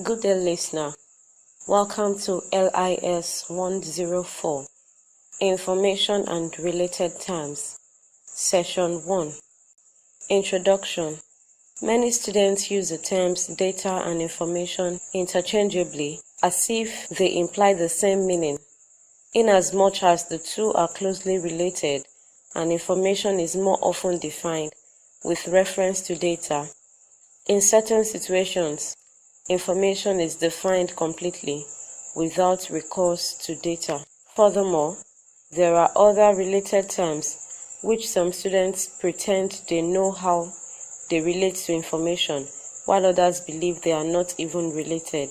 Good day, listener. Welcome to LIS 104, Information and Related Terms, Session 1. Introduction. Many students use the terms data and information interchangeably as if they imply the same meaning, inasmuch as the two are closely related and information is more often defined with reference to data. In certain situations, information is defined completely without recourse to data. Furthermore, there are other related terms which some students pretend they know how they relate to information, while others believe they are not even related.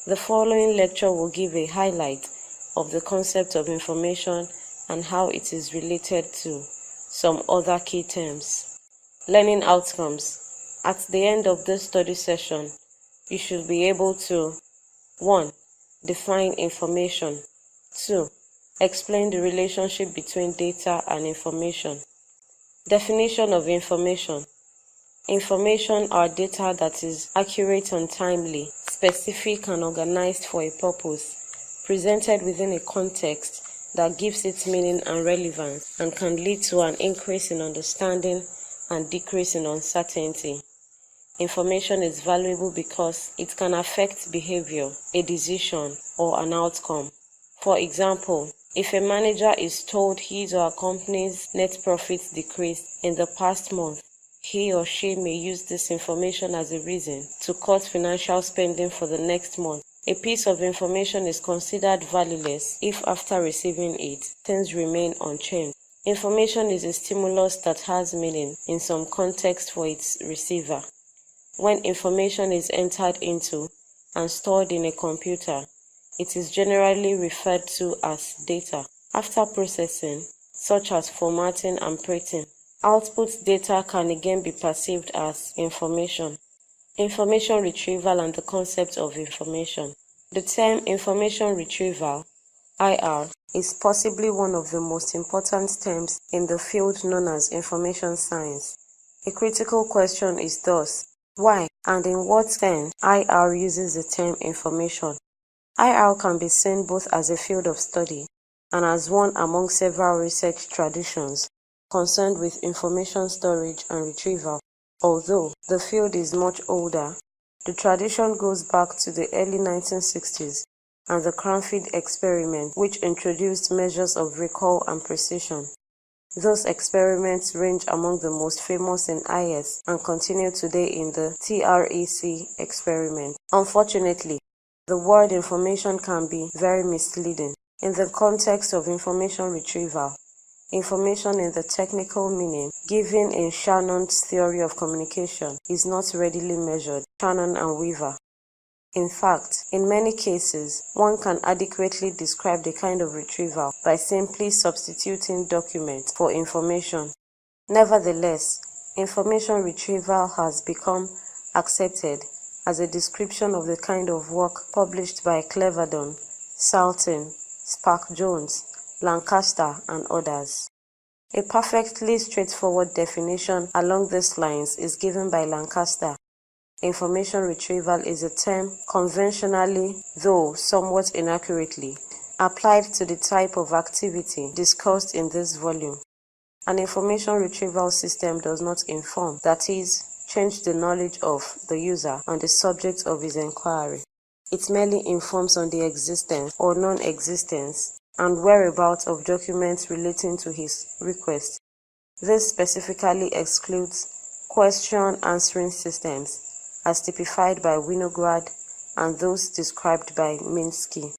The following lecture will give a highlight of the concept of information and how it is related to some other key terms. Learning outcomes. At the end of this study session, you should be able to 1. Define information. 2. Explain the relationship between data and information. Definition of information. Information are data that is accurate and timely, specific and organized for a purpose, presented within a context that gives it meaning and relevance, and can lead to an increase in understanding and decrease in uncertainty. Information is valuable because it can affect behavior, a decision, or an outcome. For example, if a manager is told his or her company's net profits decreased in the past month, he or she may use this information as a reason to cut financial spending for the next month. A piece of information is considered valueless if after receiving it, things remain unchanged. Information is a stimulus that has meaning in some context for its receiver. When information is entered into and stored in a computer, it is generally referred to as data. After processing, such as formatting and printing, output data can again be perceived as information. Information retrieval and the concept of information. The term information retrieval, IR, is possibly one of the most important terms in the field known as information science. A critical question is thus, why and in what sense IR uses the term information? IR can be seen both as a field of study and as one among several research traditions concerned with information storage and retrieval. Although the field is much older, the tradition goes back to the early 1960s and the Cranfield experiment, which introduced measures of recall and precision. Those experiments range among the most famous in IS and continue today in the TREC experiment. Unfortunately, the word information can be very misleading. In the context of information retrieval, information in the technical meaning given in Shannon's theory of communication is not readily measured, Shannon and Weaver. In fact, in many cases, one can adequately describe the kind of retrieval by simply substituting document for information. Nevertheless, information retrieval has become accepted as a description of the kind of work published by Cleverdon, Salton, Spark-Jones, Lancaster, and others. A perfectly straightforward definition along these lines is given by Lancaster. Information retrieval is a term conventionally, though somewhat inaccurately, applied to the type of activity discussed in this volume. An information retrieval system does not inform, that is, change the knowledge of the user on the subject of his inquiry. It merely informs on the existence or non-existence and whereabouts of documents relating to his request. This specifically excludes question-answering systems, as typified by Winograd and those described by Minsky.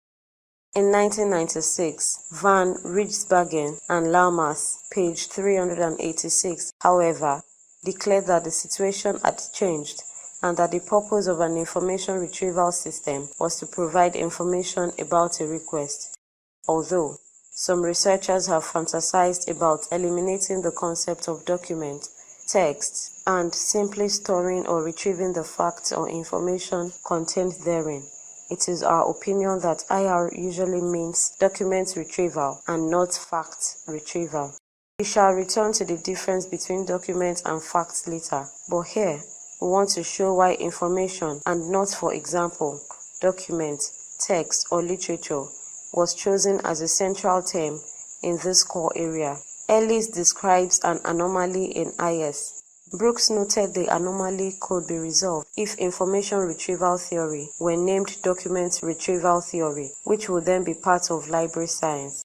In 1996, Van Rijsbergen and Lamas, page 386, however, declared that the situation had changed and that the purpose of an information retrieval system was to provide information about a request. Although some researchers have fantasized about eliminating the concept of document, text, and simply storing or retrieving the facts or information contained therein, it is our opinion that IR usually means document retrieval and not fact retrieval. We shall return to the difference between documents and facts later, but here we want to show why information and not, for example, document, text, or literature was chosen as a central term in this core area. LIS describes an anomaly in IS. Brooks noted the anomaly could be resolved if information retrieval theory were named document retrieval theory, which would then be part of library science.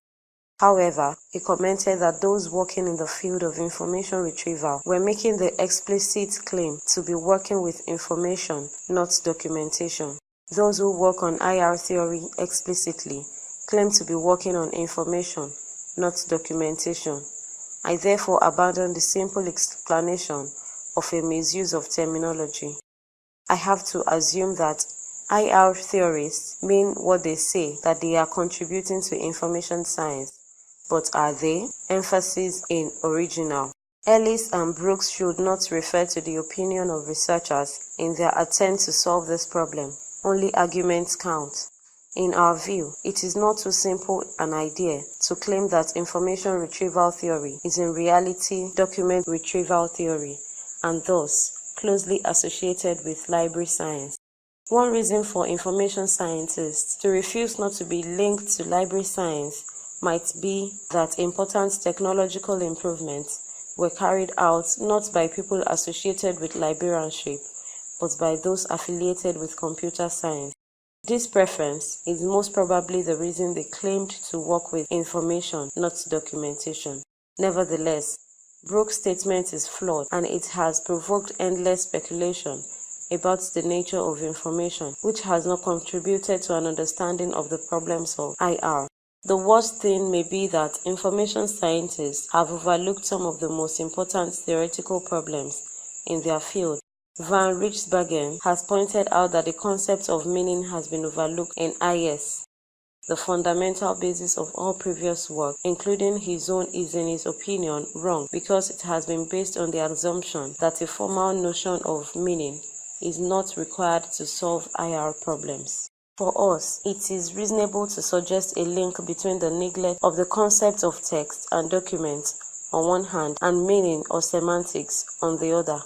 However, he commented that those working in the field of information retrieval were making the explicit claim to be working with information, not documentation. Those who work on IR theory explicitly claim to be working on information, not documentation. I therefore abandon the simple explanation of a misuse of terminology. I have to assume that IR theorists mean what they say, that they are contributing to information science. But are they? Emphasis in original. Ellis and Brooks should not refer to the opinion of researchers in their attempt to solve this problem. Only arguments count. In our view, it is not too simple an idea to claim that information retrieval theory is in reality document retrieval theory, and thus closely associated with library science. One reason for information scientists to refuse not to be linked to library science might be that important technological improvements were carried out not by people associated with librarianship, but by those affiliated with computer science. This preference is most probably the reason they claimed to work with information, not documentation. Nevertheless, Brooks' statement is flawed, and it has provoked endless speculation about the nature of information, which has not contributed to an understanding of the problems of IR. The worst thing may be that information scientists have overlooked some of the most important theoretical problems in their field. Van Rijsbergen has pointed out that the concept of meaning has been overlooked in IS. The fundamental basis of all previous work, including his own, is in his opinion wrong because it has been based on the assumption that a formal notion of meaning is not required to solve IR problems. For us, it is reasonable to suggest a link between the neglect of the concept of text and document on one hand and meaning or semantics on the other.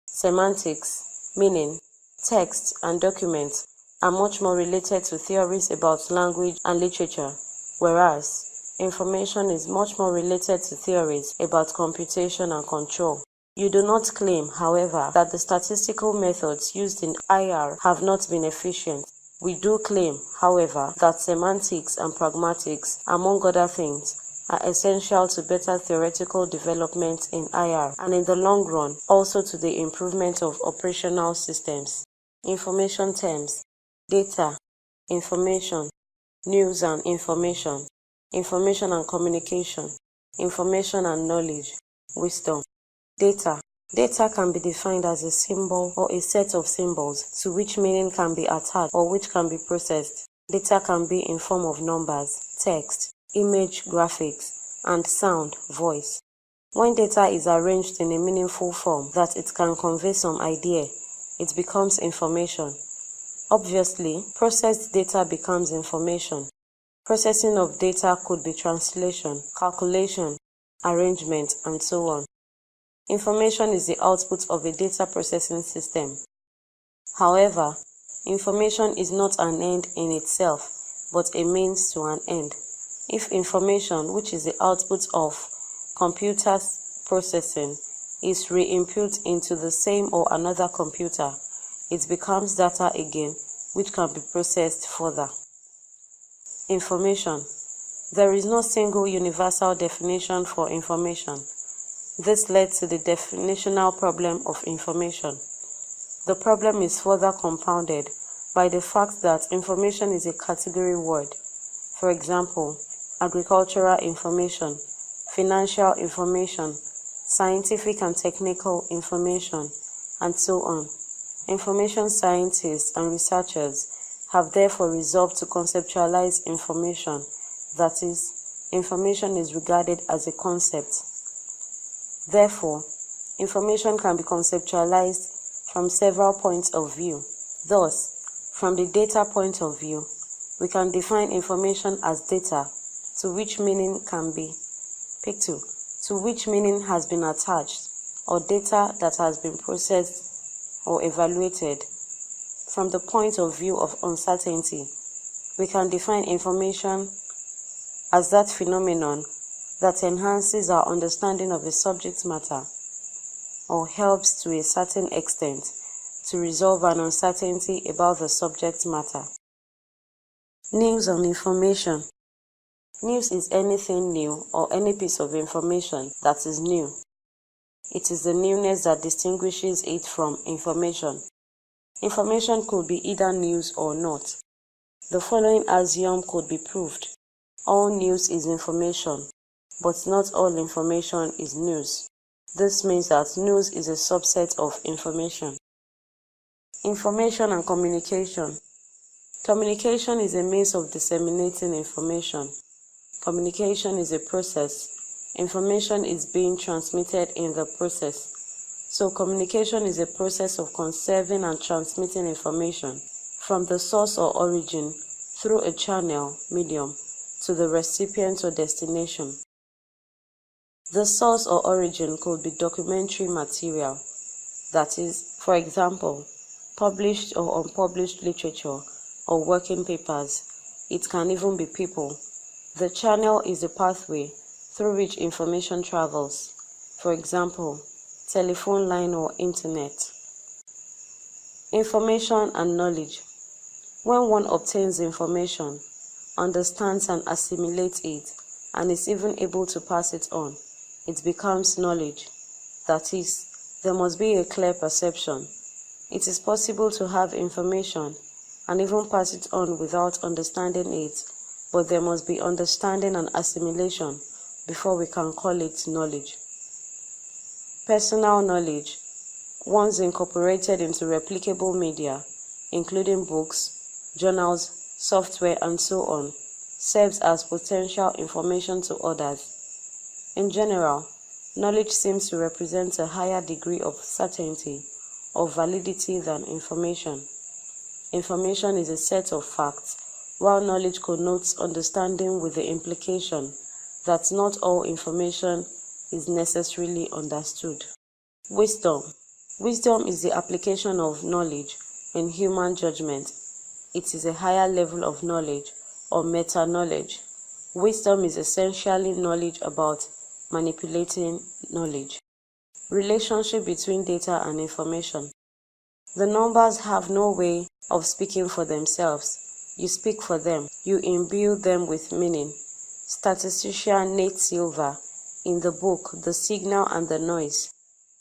Semantics, meaning, text, and document are much more related to theories about language and literature, whereas information is much more related to theories about computation and control. You do not claim, however, that the statistical methods used in IR have not been efficient. We do claim, however, that semantics and pragmatics, among other things, are essential to better theoretical development in IR and in the long run also to the improvement of operational systems. Information terms: data, information, news and information and communication, information and knowledge, wisdom. Data. Data can be defined as a symbol or a set of symbols to which meaning can be attached or which can be processed. Data can be in form of numbers, text, image, graphics, and sound, voice. When data is arranged in a meaningful form that it can convey some idea, it becomes information. Obviously, processed data becomes information. Processing of data could be translation, calculation, arrangement, and so on. Information is the output of a data processing system. However, information is not an end in itself, but a means to an end. If information, which is the output of computer processing, is re-input into the same or another computer, it becomes data again, which can be processed further. Information. There is no single universal definition for information. This led to the definitional problem of information. The problem is further compounded by the fact that information is a category word. For example, agricultural information, financial information, scientific and technical information, and so on. Information scientists and researchers have therefore resolved to conceptualize information, that is, information is regarded as a concept. Therefore, information can be conceptualized from several points of view. Thus, from the data point of view, we can define information as data to which meaning can be picked to which meaning has been attached, or data that has been processed or evaluated. From the point of view of uncertainty, we can define information as that phenomenon that enhances our understanding of a subject matter or helps to a certain extent to resolve an uncertainty about the subject matter. News and information. News is anything new or any piece of information that is new. It is the newness that distinguishes it from information. Information could be either news or not. The following axiom could be proved. All news is information, but not all information is news. This means that news is a subset of information. Information and communication. Communication is a means of disseminating information. Communication is a process. Information is being transmitted in the process. So communication is a process of conserving and transmitting information from the source or origin through a channel, medium, to the recipient or destination. The source or origin could be documentary material, that is, for example, published or unpublished literature or working papers. It can even be people. The channel is the pathway through which information travels, for example, telephone line or internet. Information and knowledge. When one obtains information, understands and assimilates it, and is even able to pass it on, it becomes knowledge. That is, there must be a clear perception. It is possible to have information and even pass it on without understanding it, but there must be understanding and assimilation before we can call it knowledge. Personal knowledge. Once incorporated into replicable media, including books, journals, software, and so on, serves as potential information to others. In general, knowledge seems to represent a higher degree of certainty or validity than information. Information is a set of facts, while knowledge connotes understanding with the implication that not all information is necessarily understood. Wisdom. Wisdom is the application of knowledge in human judgment. It is a higher level of knowledge or meta-knowledge. Wisdom is essentially knowledge about manipulating knowledge. Relationship between data and information. The numbers have no way of speaking for themselves. You speak for them. You imbue them with meaning. Statistician Nate Silver, in the book The Signal and the Noise.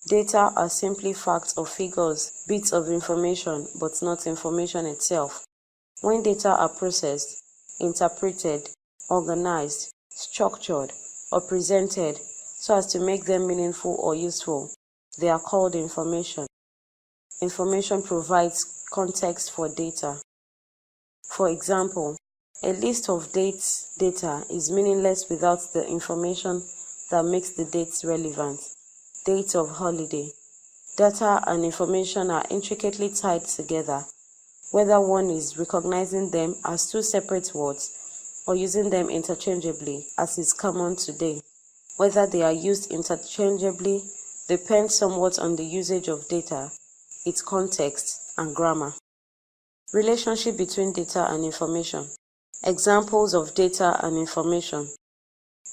Data are simply facts or figures, bits of information, but not information itself. When data are processed, interpreted, organized, structured, or presented so as to make them meaningful or useful, they are called information. Information provides context for data. For example, a list of dates data is meaningless without the information that makes the dates relevant. Date of holiday. Data and information are intricately tied together, whether one is recognizing them as two separate words or using them interchangeably, as is common today. Whether they are used interchangeably depends somewhat on the usage of data, its context, and grammar. Relationship between data and information. Examples of data and information.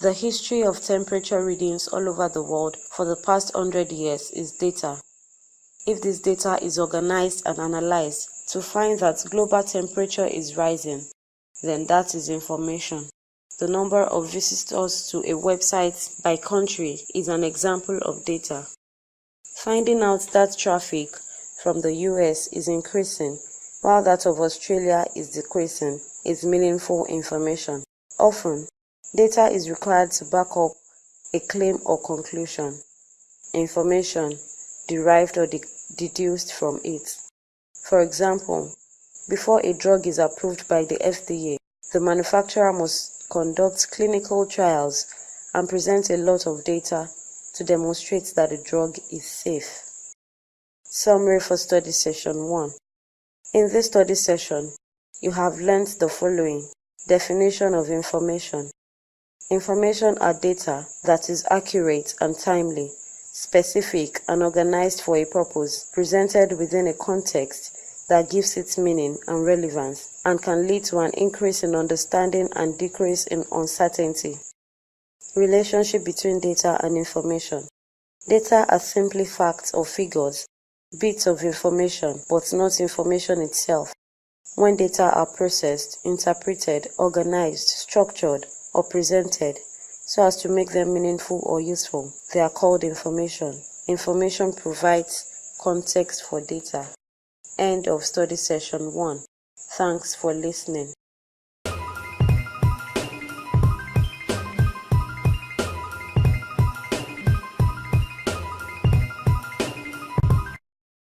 The history of temperature readings all over the world for the past 100 years is data. If this data is organized and analyzed to find that global temperature is rising, then that is information. The number of visitors to a website by country is an example of data. Finding out that traffic from the US is increasing while that of Australia is decreasing is meaningful information. Often, data is required to back up a claim or conclusion. Information derived or deduced from it. For example, before a drug is approved by the FDA, the manufacturer must conduct clinical trials and present a lot of data to demonstrate that the drug is safe. Summary for study session 1. In this study session, you have learned the following. Definition of information. Information are data that is accurate and timely, specific, and organized for a purpose, presented within a context that gives it meaning and relevance, and can lead to an increase in understanding and decrease in uncertainty. Relationship between data and information. Data are simply facts or figures, bits of information, but not information itself. When data are processed, interpreted, organized, structured, or presented so as to make them meaningful or useful, they are called information. Information provides context for data. End of study session 1. Thanks for listening.